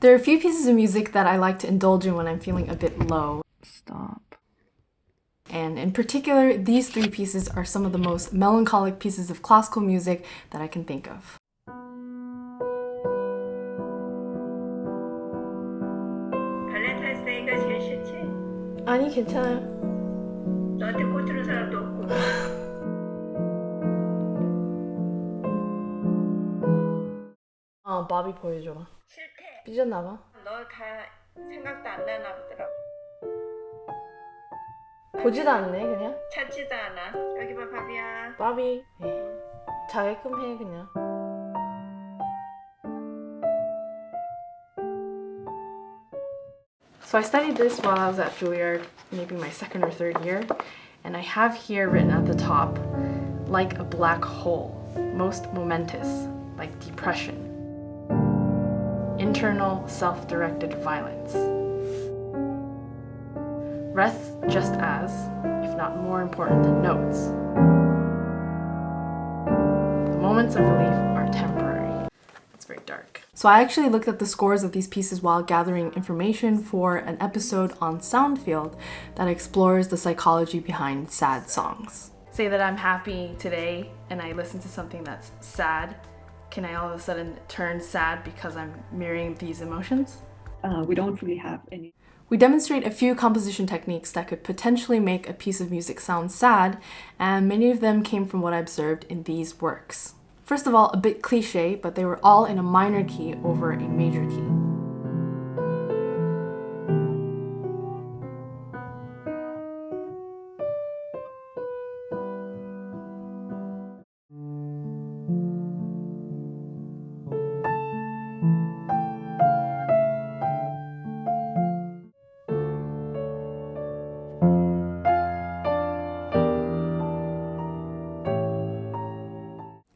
There are a few pieces of music that I like to indulge in when I'm feeling a bit low. Stop. And in particular, these three pieces are some of the most melancholic pieces of classical music that I can think of. 발렌타인스 데이가 제일 싫지? 아니, 괜찮아요. 너한테 꽂히는 사람도 없고. 바비 보여줘봐. 싫대. 삐졌나봐. 너 다 생각도 안 나나 보더라. 보지도 않네, 그냥. 찾지도 않아. 여기 봐, 바비야. 바비. 자게끔 해, 그냥. So I studied this while I was at Juilliard, maybe my second or third year, and I have here written at the top, like a black hole, most momentous, like depression, internal self-directed violence, rests just as, if not more important than notes. The moments of relief are temporary. It's very dark. So I actually looked at the scores of these pieces while gathering information for an episode on Soundfield that explores the psychology behind sad songs. Say that I'm happy today and I listen to something that's sad. Can I all of a sudden turn sad because I'm mirroring these emotions? We don't really have any. We demonstrate a few composition techniques that could potentially make a piece of music sound sad, and many of them came from what I observed in these works. First of all, a bit cliche, but they were all in a minor key over a major key.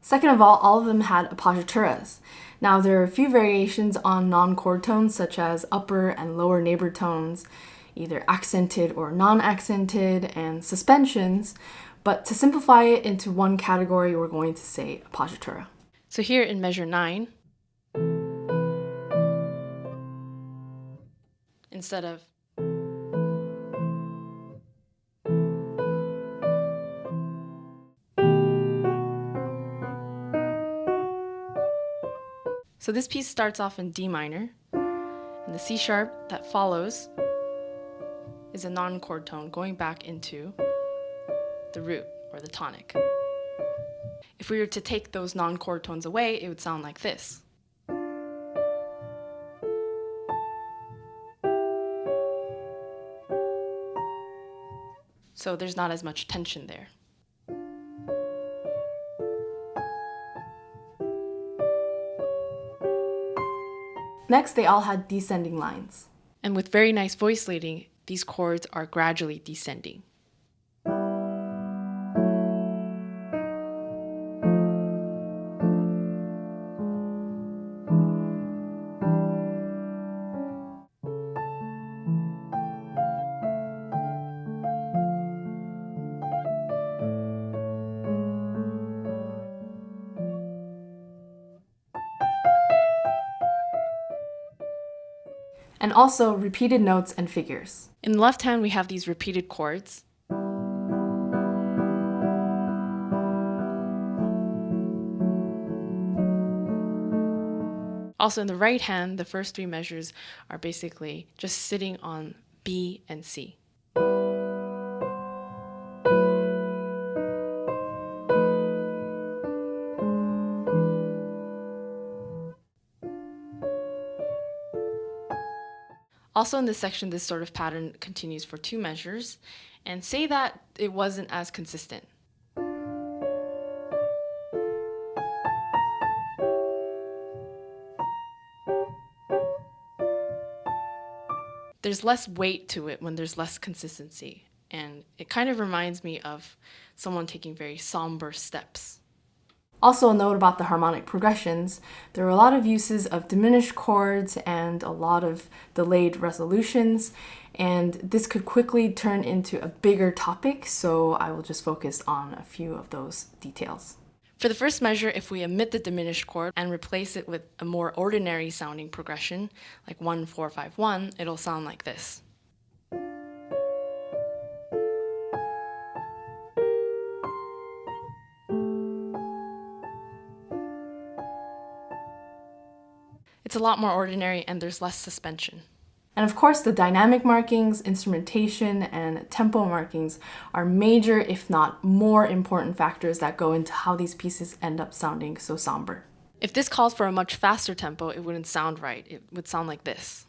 Second of all of them had appoggiaturas. Now, there are a few variations on non-chord tones, such as upper and lower neighbor tones, either accented or non-accented, and suspensions, but to simplify it into one category, we're going to say appoggiatura. So here in measure 9, instead of So this piece starts off in D minor, and the C sharp that follows is a non-chord tone going back into the root or the tonic. If we were to take those non-chord tones away, it would sound like this. So there's not as much tension there. Next, they all had descending lines. And with very nice voice leading, these chords are gradually descending. And also repeated notes and figures. In the left hand, we have these repeated chords. Also in the right hand, the first three measures are basically just sitting on B and C. Also in this section, this sort of pattern continues for two measures, and say that it wasn't as consistent. There's less weight to it when there's less consistency, and it kind of reminds me of someone taking very somber steps. Also, a note about the harmonic progressions. There are a lot of uses of diminished chords and a lot of delayed resolutions, and this could quickly turn into a bigger topic, so I will just focus on a few of those details. For the first measure, if we omit the diminished chord and replace it with a more ordinary sounding progression, like 1, 4, 5, 1, it'll sound like this. It's a lot more ordinary and there's less suspension. And of course, the dynamic markings, instrumentation, and tempo markings are major, if not more important factors that go into how these pieces end up sounding so somber. If this calls for a much faster tempo, it wouldn't sound right. It would sound like this.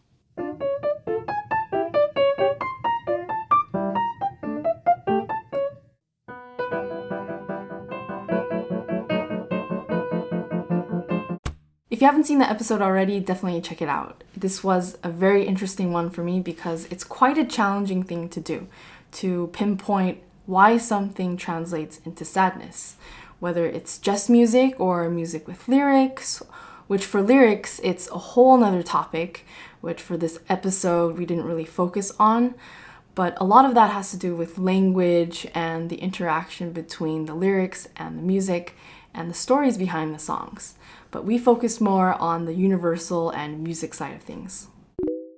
If you haven't seen the episode already, definitely check it out. This was a very interesting one for me because it's quite a challenging thing to do, to pinpoint why something translates into sadness, whether it's just music or music with lyrics, which for lyrics, it's a whole nother topic, which for this episode we didn't really focus on. But a lot of that has to do with language and the interaction between the lyrics and the music and the stories behind the songs. But we focused more on the universal and music side of things.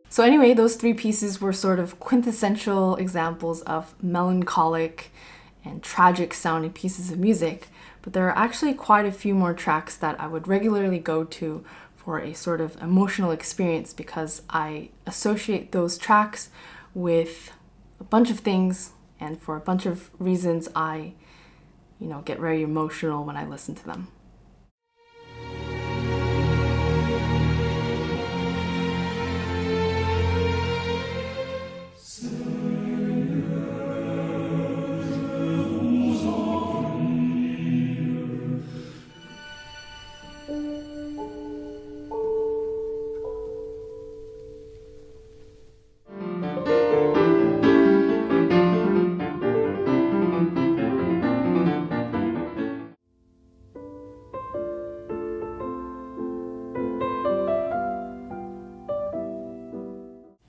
So anyway, those three pieces were sort of quintessential examples of melancholic and tragic sounding pieces of music, but there are actually quite a few more tracks that I would regularly go to for a sort of emotional experience because I associate those tracks with a bunch of things, and for a bunch of reasons I, get very emotional when I listen to them.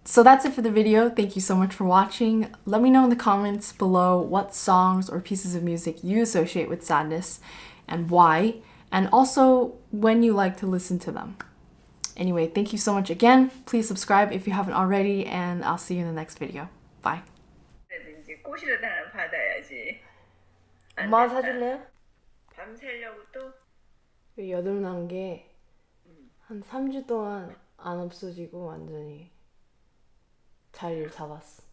So that's it for the video. Thank you so much for watching. Let me know in the comments below what songs or pieces of music you associate with sadness and why, and also when you like to listen to them. Anyway, thank you so much again. Please subscribe if you haven't already, and I'll see you in the next video. Bye. 이제 꼬시를 하나 받아야지. 안 엄마가 됐다. 사줄래요? 밤새려고 또? 여드름 난 게 한 3주 동안 안 없어지고 완전히 자리를 잡았어.